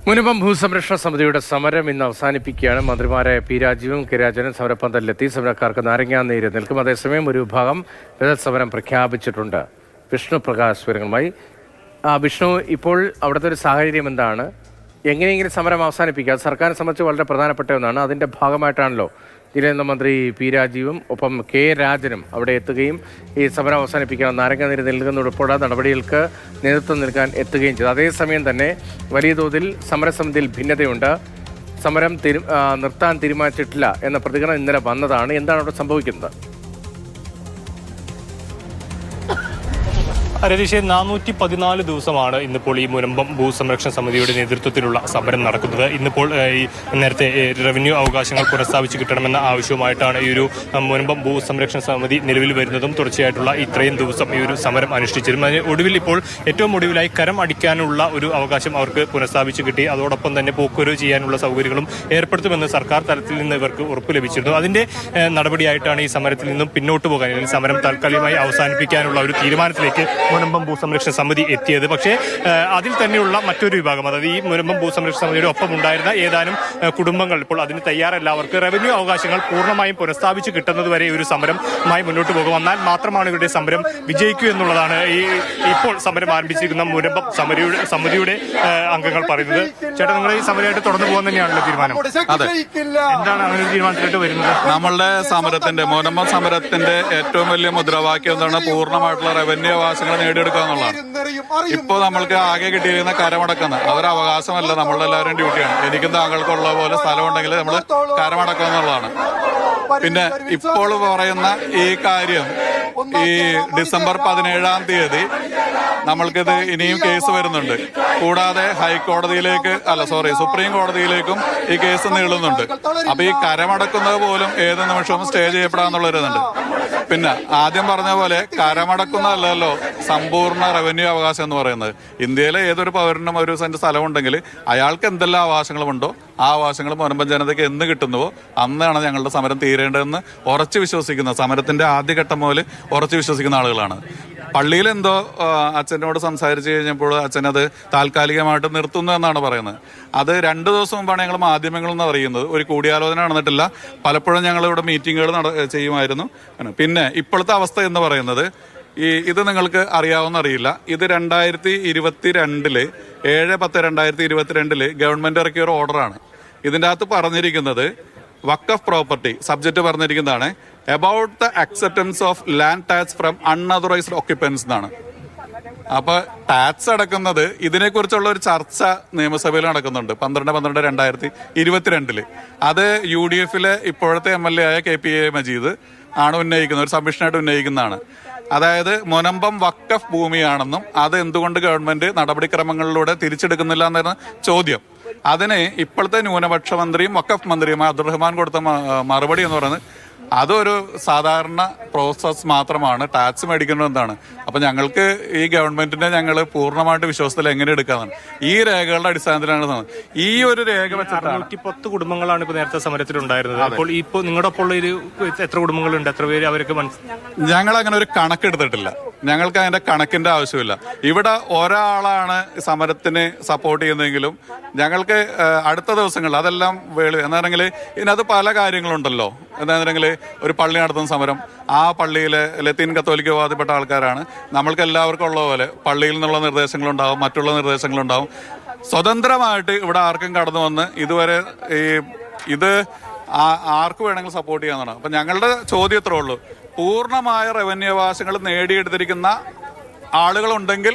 മുനമ്പം ഭൂസംരക്ഷണ സമിതിയുടെ സമരം ഇന്ന് അവസാനിപ്പിക്കുകയാണ്. മന്ത്രിമാരായ പി രാജീവും കെ രാജനും സമരപ്പന്തലിലെത്തി സമരക്കാർക്ക് നാരങ്ങാനീര് നിൽക്കും. അതേസമയം ഒരു വിഭാഗം സമരം പ്രഖ്യാപിച്ചിട്ടുണ്ട്. വിഷ്ണു പ്രകാശ് വിവരങ്ങളുമായി. വിഷ്ണു, ഇപ്പോൾ അവിടുത്തെ ഒരു സാഹചര്യം എന്താണ്? എങ്ങനെയെങ്കിലും സമരം അവസാനിപ്പിക്കുക, അത് സർക്കാരിനെ സംബന്ധിച്ച് വളരെ പ്രധാനപ്പെട്ട ഒന്നാണ്. അതിൻ്റെ ഭാഗമായിട്ടാണല്ലോ ജില്ലാ മന്ത്രി പി രാജീവും ഒപ്പം കെ രാജനും അവിടെ എത്തുകയും ഈ സമരം അവസാനിപ്പിക്കാൻ നാരങ്ങാനീര് നൽകുന്നതുൾപ്പെടെ നടപടികൾക്ക് നേതൃത്വം നൽകാൻ എത്തുകയും ചെയ്തു. അതേസമയം തന്നെ വലിയ തോതിൽ സമരസമിതിയിൽ ഭിന്നതയുണ്ട്. സമരം നിർത്താൻ തീരുമാനിച്ചിട്ടില്ല എന്ന പ്രതികരണം ഇന്നലെ വന്നതാണ്. എന്താണ് അവിടെ സംഭവിക്കുന്നത്? രതീഷെ, 414 ദിവസമാണ് ഇന്നിപ്പോൾ ഈ മുനമ്പം ഭൂസംരക്ഷണ സമിതിയുടെ നേതൃത്വത്തിലുള്ള സമരം നടക്കുന്നത്. ഇന്നിപ്പോൾ ഈ നേരത്തെ റവന്യൂ അവകാശങ്ങൾ പുനഃസ്ഥാപിച്ച് കിട്ടണമെന്ന ആവശ്യവുമായിട്ടാണ് ഈ ഒരു മുനമ്പം ഭൂസംരക്ഷണ സമിതി നിലവിൽ വരുന്നതും തുടർച്ചയായിട്ടുള്ള ഇത്രയും ദിവസം ഈ ഒരു സമരം അനുഷ്ഠിച്ചിരുന്നു. അതിന് ഒടുവിൽ ഇപ്പോൾ ഏറ്റവും ഒടുവിലായി കരം അടിക്കാനുള്ള ഒരു അവകാശം അവർക്ക് പുനഃസ്ഥാപിച്ച് കിട്ടി. അതോടൊപ്പം തന്നെ പോക്കുവരവ് ചെയ്യാനുള്ള സൗകര്യങ്ങളും ഏർപ്പെടുത്തുമെന്ന് സർക്കാർ തലത്തിൽ നിന്ന് ഇവർക്ക് ഉറപ്പ് ലഭിച്ചിരുന്നു. അതിന്റെ നടപടിയായിട്ടാണ് ഈ സമരത്തിൽ നിന്നും പിന്നോട്ട് പോകാൻ, അല്ലെങ്കിൽ സമരം താൽക്കാലികമായി അവസാനിപ്പിക്കാനുള്ള ഒരു തീരുമാനത്തിലേക്ക് മുനമ്പം ഭൂസംരക്ഷണ സമിതി എത്തിയത്. പക്ഷേ അതിൽ തന്നെയുള്ള മറ്റൊരു വിഭാഗം, അതായത് ഈ മുനമ്പം ഭൂസംരക്ഷണ സമിതിയുടെ ഒപ്പം ഉണ്ടായിരുന്ന ഏതാനും കുടുംബങ്ങൾ ഇപ്പോൾ അതിന് തയ്യാറല്ല. അവർക്ക് റവന്യൂ അവകാശങ്ങൾ പൂർണ്ണമായും പുനഃസ്ഥാപിച്ച് കിട്ടുന്നതുവരെ ഒരു സമരമായി മുന്നോട്ട് പോകും. എന്നാൽ മാത്രമാണ് ഇവരുടെ സമരം വിജയിക്കൂ എന്നുള്ളതാണ് ഇപ്പോൾ സമരം ആരംഭിച്ചിരിക്കുന്ന മുനമ്പം സമിതിയുടെ അംഗങ്ങൾ പറയുന്നത്. ചേട്ടാ, നിങ്ങൾ ഈ സമരമായിട്ട് തുടർന്നു പോകാൻ തന്നെയാണല്ലോ തീരുമാനം? അതെ. എന്താണ് അങ്ങനെ ഒരു തീരുമാനത്തിലേക്ക് വരുന്നത്? നമ്മളുടെ സമരത്തിന്റെ മുനമ്പം സമരത്തിന്റെ ഏറ്റവും വലിയ മുദ്രാവാക്യം എന്താണ്? പൂർണ്ണമായിട്ടുള്ള റവന്യൂ അവകാശങ്ങൾ നേടിയെടുക്കുക എന്നുള്ളതാണ്. ഇപ്പൊ നമ്മൾക്ക് ആകെ കിട്ടിയിരിക്കുന്ന കരമടക്കുന്ന അതൊരു അവകാശമല്ല, നമ്മളുടെ എല്ലാവരും ഡ്യൂട്ടിയാണ്. എനിക്കും താങ്കൾക്കുള്ള പോലെ സ്ഥലമുണ്ടെങ്കിൽ നമ്മൾ കരമടക്കുക എന്നുള്ളതാണ്. പിന്നെ ഇപ്പോൾ പറയുന്ന ഈ കാര്യം ഈ ഡിസംബർ 17-ാം തീയതി നമ്മൾക്കിത് ഇനിയും കേസ് വരുന്നുണ്ട്. കൂടാതെ സുപ്രീം കോടതിയിലേക്കും ഈ കേസ് നീളുന്നുണ്ട്. അപ്പൊ ഈ കരമടക്കുന്നത് പോലും ഏത് നിമിഷവും സ്റ്റേ ചെയ്യപ്പെടാന്നുള്ളൊരിതുണ്ട്. പിന്നെ ആദ്യം പറഞ്ഞ പോലെ കരമടക്കുന്നതല്ലല്ലോ സമ്പൂർണ്ണ റവന്യൂ അവകാശം എന്ന് പറയുന്നത്. ഇന്ത്യയിലെ ഏതൊരു പൗരനും ഒരു സെന്റ് സ്ഥലമുണ്ടെങ്കിൽ അയാൾക്ക് എന്തെല്ലാം അവകാശങ്ങളുമുണ്ടോ ആ അവകാശങ്ങൾ മുനമ്പം ജനതയ്ക്ക് എന്ന് കിട്ടുന്നുവോ അന്നാണ് ഞങ്ങളുടെ സമരം തീരേണ്ടതെന്ന് ഉറച്ചു വിശ്വസിക്കുന്ന, സമരത്തിന്റെ ആദ്യഘട്ടം മുതൽ ഉറച്ചു വിശ്വസിക്കുന്ന ആളുകളാണ്. പള്ളിയിൽ എന്തോ അച്ഛനോട് സംസാരിച്ച് കഴിഞ്ഞപ്പോൾ അച്ഛനത് താൽക്കാലികമായിട്ട് നിർത്തുന്നു എന്നാണ് പറയുന്നത്. അത് 2 ദിവസം മുമ്പാണ് ഞങ്ങൾ മാധ്യമങ്ങളിൽ നിന്ന് അറിയുന്നത്. ഒരു കൂടിയാലോചന നടന്നിട്ടില്ല. പലപ്പോഴും ഞങ്ങൾ ഇവിടെ മീറ്റിങ്ങുകൾ ചെയ്യുമായിരുന്നു. പിന്നെ ഇപ്പോഴത്തെ അവസ്ഥ എന്ന് പറയുന്നത് ഇത് നിങ്ങൾക്ക് അറിയാവുന്നറിയില്ല, ഇത് 2022 7/10/2022 ഗവൺമെന്റ് ഇറക്കിയ ഒരു ഓർഡറാണ്. ഇതിൻ്റെ അകത്ത് പറഞ്ഞിരിക്കുന്നത് വഖഫ് പ്രോപ്പർട്ടി സബ്ജക്റ്റ് പറഞ്ഞിരിക്കുന്നതാണ് about the acceptance of land tax from unauthorised occupants എന്നാണ്. അപ്പൊ ടാക്സ് അടക്കുന്നത് ഇതിനെക്കുറിച്ചുള്ള ഒരു ചർച്ച നിയമസഭയിൽ നടക്കുന്നുണ്ട് 12/12/2022. അത് UDF ഇപ്പോഴത്തെ MLA ആയ KPA മജീദ് ആണ് ഉന്നയിക്കുന്നത്, ഒരു സബ്മിഷനായിട്ട് ഉന്നയിക്കുന്നതാണ്. അതായത് മുനമ്പം വഖഫ് ഭൂമിയാണെന്നും അത് എന്തുകൊണ്ട് ഗവൺമെന്റ് നടപടിക്രമങ്ങളിലൂടെ തിരിച്ചെടുക്കുന്നില്ല എന്നാണ് ചോദ്യം. അതിന് ഇപ്പോഴത്തെ ന്യൂനപക്ഷ മന്ത്രിയും വഖഫ് മന്ത്രിയും അബ്ദുറഹ്മാൻ കൊടുത്ത മറുപടി എന്ന് പറയുന്നത് അതൊരു സാധാരണ പ്രോസസ് മാത്രമാണ്, ടാക്സ് മേടിക്കുന്നത് എന്താണ്. അപ്പൊ ഞങ്ങൾക്ക് ഈ ഗവൺമെന്റിനെ ഞങ്ങൾ പൂർണ്ണമായിട്ട് വിശ്വാസത്തിൽ എങ്ങനെ എടുക്കാന്നാണ്. ഈ രേഖകളുടെ അടിസ്ഥാനത്തിലാണ് ഈ ഒരു രേഖ വെച്ചിട്ടാണ് 110 കുടുംബങ്ങളാണ് ഇപ്പൊ നേരത്തെ സമരത്തിലുണ്ടായിരുന്നത്. അപ്പോൾ ഇപ്പൊ നിങ്ങളുടെ ഒപ്പം എത്ര കുടുംബങ്ങളുണ്ട്, എത്ര പേര് അവർക്ക് ഞങ്ങൾ അങ്ങനെ ഒരു കണക്കെടുത്തിട്ടില്ല. ഞങ്ങൾക്ക് അതിന്റെ കണക്കിന്റെ ആവശ്യമില്ല. ഇവിടെ ഒരാളാണ് സമരത്തിന് സപ്പോർട്ട് ചെയ്യുന്നതെങ്കിലും ഞങ്ങൾക്ക് അടുത്ത ദിവസങ്ങളിൽ അതെല്ലാം എന്നാണെങ്കിൽ ഇതിനകത്ത് പല കാര്യങ്ങളുണ്ടല്ലോ. എന്താണെന്നുണ്ടെങ്കിൽ ഒരു പള്ളി നടത്തുന്ന സമരം, ആ പള്ളിയിലെ ലത്തീൻ കത്തോലിക്ക വിഭാഗത്തിൽപ്പെട്ട ആൾക്കാരാണ്. നമ്മൾക്ക് എല്ലാവർക്കും ഉള്ള പോലെ പള്ളിയിൽ നിന്നുള്ള നിർദ്ദേശങ്ങളുണ്ടാവും, മറ്റുള്ള നിർദ്ദേശങ്ങളുണ്ടാവും. സ്വതന്ത്രമായിട്ട് ഇവിടെ ആർക്കും കടന്നു വന്ന് ഇതുവരെ ഇത് ആർക്ക് വേണമെങ്കിലും സപ്പോർട്ട് ചെയ്യാന്നാണ്. അപ്പൊ ഞങ്ങളുടെ ചോദ്യം ഇത്രേ ഉള്ളൂ, പൂർണ്ണമായ റവന്യൂ അവകാശങ്ങൾ നേടിയെടുത്തിരിക്കുന്ന ആളുകളുണ്ടെങ്കിൽ